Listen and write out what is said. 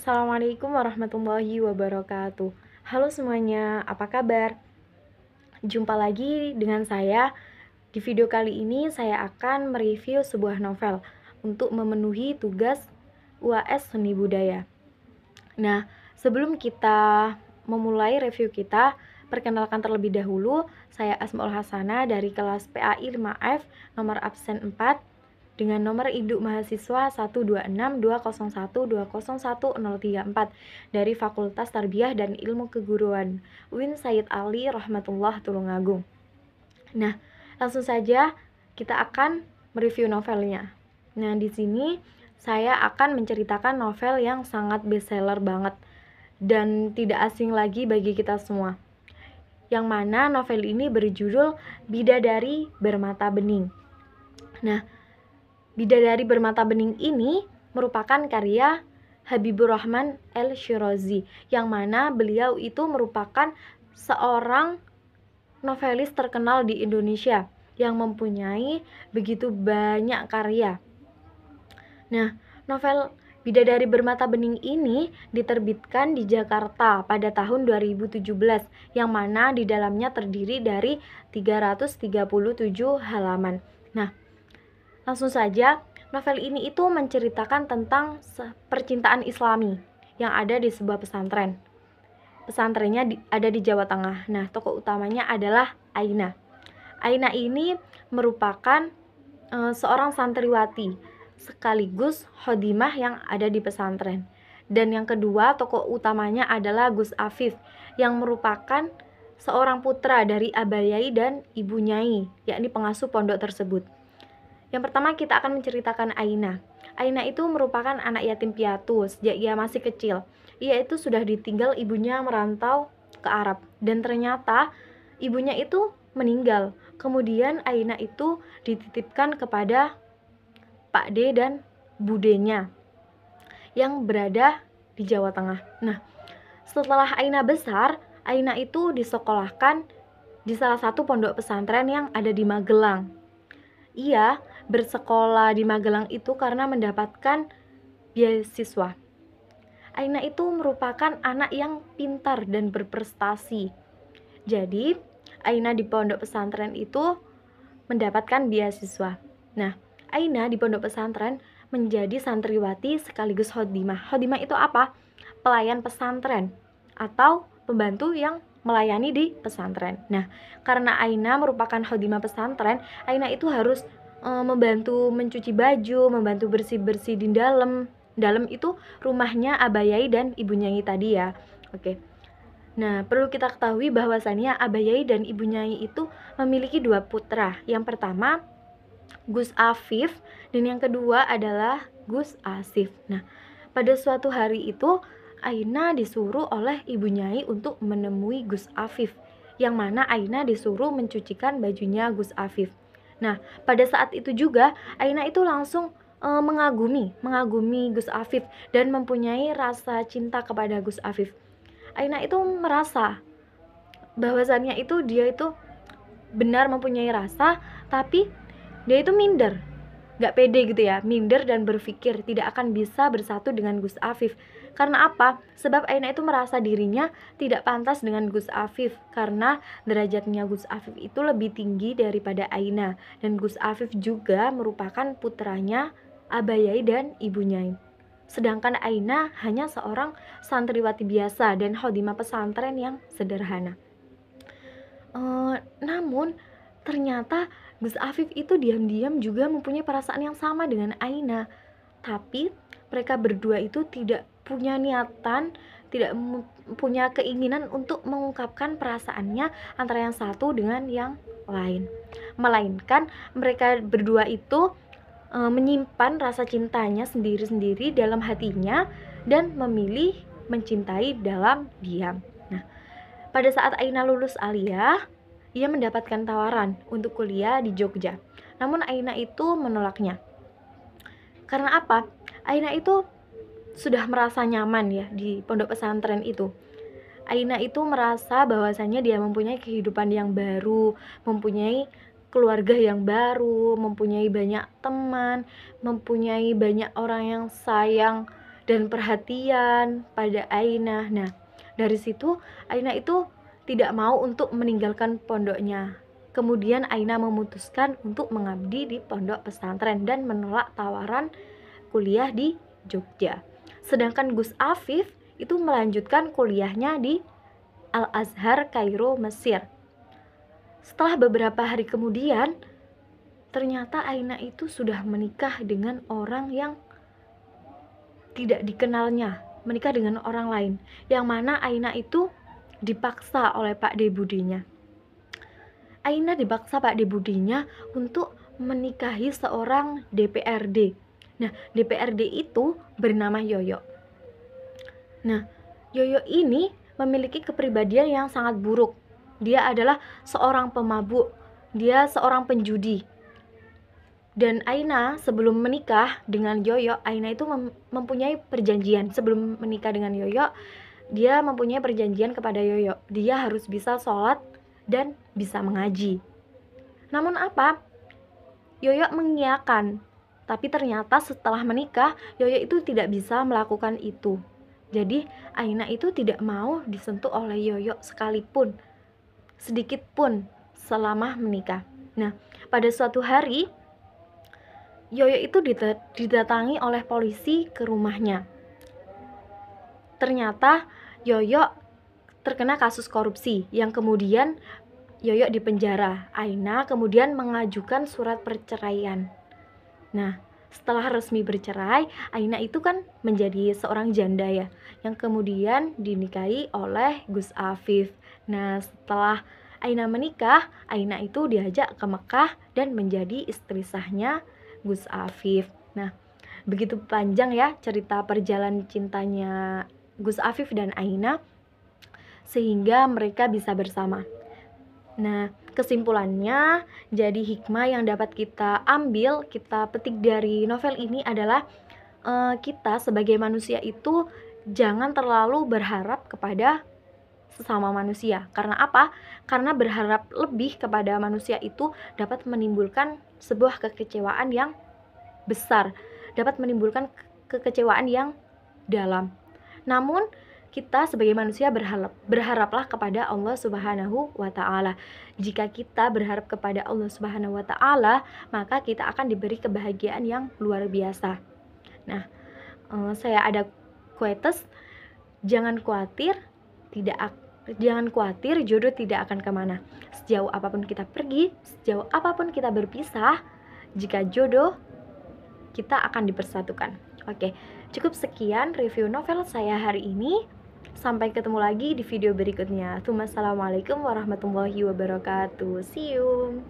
Assalamualaikum warahmatullahi wabarakatuh. Halo semuanya, apa kabar? Jumpa lagi dengan saya. Di video kali ini saya akan mereview sebuah novel untuk memenuhi tugas UAS Seni Budaya. Nah, sebelum kita memulai review kita, perkenalkan terlebih dahulu, saya Asmaul Hasana dari kelas PAI 5F, nomor absen 4, dengan nomor induk mahasiswa 1262012011034 dari Fakultas Tarbiyah dan Ilmu Keguruan UIN Sayyid Ali Rahmatullah Tulungagung. Nah, langsung saja kita akan mereview novelnya. Nah, di sini saya akan menceritakan novel yang sangat bestseller banget dan tidak asing lagi bagi kita semua. Yang mana novel ini berjudul Bidadari Bermata Bening. Nah, Bidadari Bermata Bening ini merupakan karya Habibur Rahman El-Shirazi, yang mana beliau itu merupakan seorang novelis terkenal di Indonesia yang mempunyai begitu banyak karya. Nah, novel Bidadari Bermata Bening ini diterbitkan di Jakarta pada tahun 2017, yang mana di dalamnya terdiri dari 337 halaman. Nah, langsung saja, novel ini itu menceritakan tentang percintaan Islami yang ada di sebuah pesantren. Pesantrennya ada di Jawa Tengah. Nah, tokoh utamanya adalah Aina. Aina ini merupakan seorang santriwati sekaligus khodimah yang ada di pesantren. Dan yang kedua, tokoh utamanya adalah Gus Afif, yang merupakan seorang putra dari Abah Yai dan Ibu Nyai, yakni pengasuh pondok tersebut. Yang pertama kita akan menceritakan Aina. Aina itu merupakan anak yatim piatu sejak ia masih kecil. Ia itu sudah ditinggal ibunya merantau ke Arab, dan ternyata ibunya itu meninggal. Kemudian Aina itu dititipkan kepada Pak D dan Budenya yang berada di Jawa Tengah. Nah, setelah Aina besar, Aina itu disekolahkan di salah satu pondok pesantren yang ada di Magelang. Ia bersekolah di Magelang itu karena mendapatkan beasiswa. Aina itu merupakan anak yang pintar dan berprestasi. Jadi, Aina di pondok pesantren itu mendapatkan beasiswa. Nah, Aina di pondok pesantren menjadi santriwati sekaligus khodimah. Khodimah itu apa? Pelayan pesantren atau pembantu yang melayani di pesantren. Nah, karena Aina merupakan khodimah pesantren, Aina itu harus membantu mencuci baju, membantu bersih-bersih di dalam. Dalam itu rumahnya Abah Yai dan Ibu Nyai tadi ya. Oke. Nah, perlu kita ketahui bahwasannya Abah Yai dan Ibu Nyai itu memiliki dua putra. Yang pertama Gus Afif dan yang kedua adalah Gus Asif. Nah, pada suatu hari itu Aina disuruh oleh Ibu Nyai untuk menemui Gus Afif, yang mana Aina disuruh mencucikan bajunya Gus Afif. Nah, pada saat itu juga Aina itu langsung mengagumi Gus Afif dan mempunyai rasa cinta kepada Gus Afif. Aina itu merasa bahwasannya itu dia itu benar mempunyai rasa, tapi dia itu minder, gak pede gitu ya, minder dan berpikir tidak akan bisa bersatu dengan Gus Afif. Karena apa? Sebab Aina itu merasa dirinya tidak pantas dengan Gus Afif, karena derajatnya Gus Afif itu lebih tinggi daripada Aina, dan Gus Afif juga merupakan putranya Abah Yai dan Ibu Nyai. Sedangkan Aina hanya seorang santriwati biasa dan khodimah pesantren yang sederhana. Namun ternyata Gus Afif itu diam-diam juga mempunyai perasaan yang sama dengan Aina. Tapi mereka berdua itu tidak punya niatan, tidak punya keinginan untuk mengungkapkan perasaannya antara yang satu dengan yang lain. Melainkan mereka berdua itu menyimpan rasa cintanya sendiri-sendiri dalam hatinya dan memilih mencintai dalam diam. Nah, pada saat Aina lulus aliyah, ia mendapatkan tawaran untuk kuliah di Jogja. Namun Aina itu menolaknya. Karena apa? Aina itu sudah merasa nyaman ya di pondok pesantren itu. Aina itu merasa bahwasannya dia mempunyai kehidupan yang baru, mempunyai keluarga yang baru, mempunyai banyak teman, mempunyai banyak orang yang sayang dan perhatian pada Aina. Nah, dari situ Aina itu tidak mau untuk meninggalkan pondoknya. Kemudian Aina memutuskan untuk mengabdi di pondok pesantren dan menolak tawaran kuliah di Jogja. Sedangkan Gus Afif itu melanjutkan kuliahnya di Al-Azhar Kairo, Mesir. Setelah beberapa hari kemudian, ternyata Aina itu sudah menikah dengan orang yang tidak dikenalnya, menikah dengan orang lain, yang mana Aina itu dipaksa oleh Pak De Budinya. Aina dipaksa Pak De Budinya untuk menikahi seorang DPRD. Nah, DPRD itu bernama Yoyo. Nah, Yoyo ini memiliki kepribadian yang sangat buruk. Dia adalah seorang pemabuk, dia seorang penjudi. Dan Aina sebelum menikah dengan Yoyo, Aina itu mempunyai perjanjian. Sebelum menikah dengan Yoyo, dia mempunyai perjanjian kepada Yoyo. Dia harus bisa sholat dan bisa mengaji. Namun apa? Yoyo mengiyakan. Tapi ternyata setelah menikah, Yoyo itu tidak bisa melakukan itu. Jadi Aina itu tidak mau disentuh oleh Yoyo sekalipun, sedikit pun selama menikah. Nah, pada suatu hari Yoyo itu didatangi oleh polisi ke rumahnya. Ternyata Yoyo terkena kasus korupsi yang kemudian Yoyo dipenjara. Aina kemudian mengajukan surat perceraian. Nah, setelah resmi bercerai, Aina itu kan menjadi seorang janda ya, yang kemudian dinikahi oleh Gus Afif. Nah, setelah Aina menikah, Aina itu diajak ke Mekah dan menjadi istri sahnya Gus Afif. Nah, begitu panjang ya cerita perjalanan cintanya Gus Afif dan Aina sehingga mereka bisa bersama. Nah, kesimpulannya, jadi hikmah yang dapat kita ambil, kita petik dari novel ini adalah kita sebagai manusia itu jangan terlalu berharap kepada sesama manusia. Karena apa? Karena berharap lebih kepada manusia itu dapat menimbulkan sebuah kekecewaan yang besar, dapat menimbulkan kekecewaan yang dalam. Namun kita sebagai manusia berharaplah kepada Allah Subhanahu wa Ta'ala. Jika kita berharap kepada Allah Subhanahu wa Ta'ala, maka kita akan diberi kebahagiaan yang luar biasa. Nah, saya ada quotes, jangan khawatir jodoh tidak akan kemana. Sejauh apapun kita pergi, sejauh apapun kita berpisah, jika jodoh, kita akan dipersatukan. Oke, cukup sekian review novel saya hari ini. Sampai ketemu lagi di video berikutnya. Assalamualaikum warahmatullahi wabarakatuh. See you.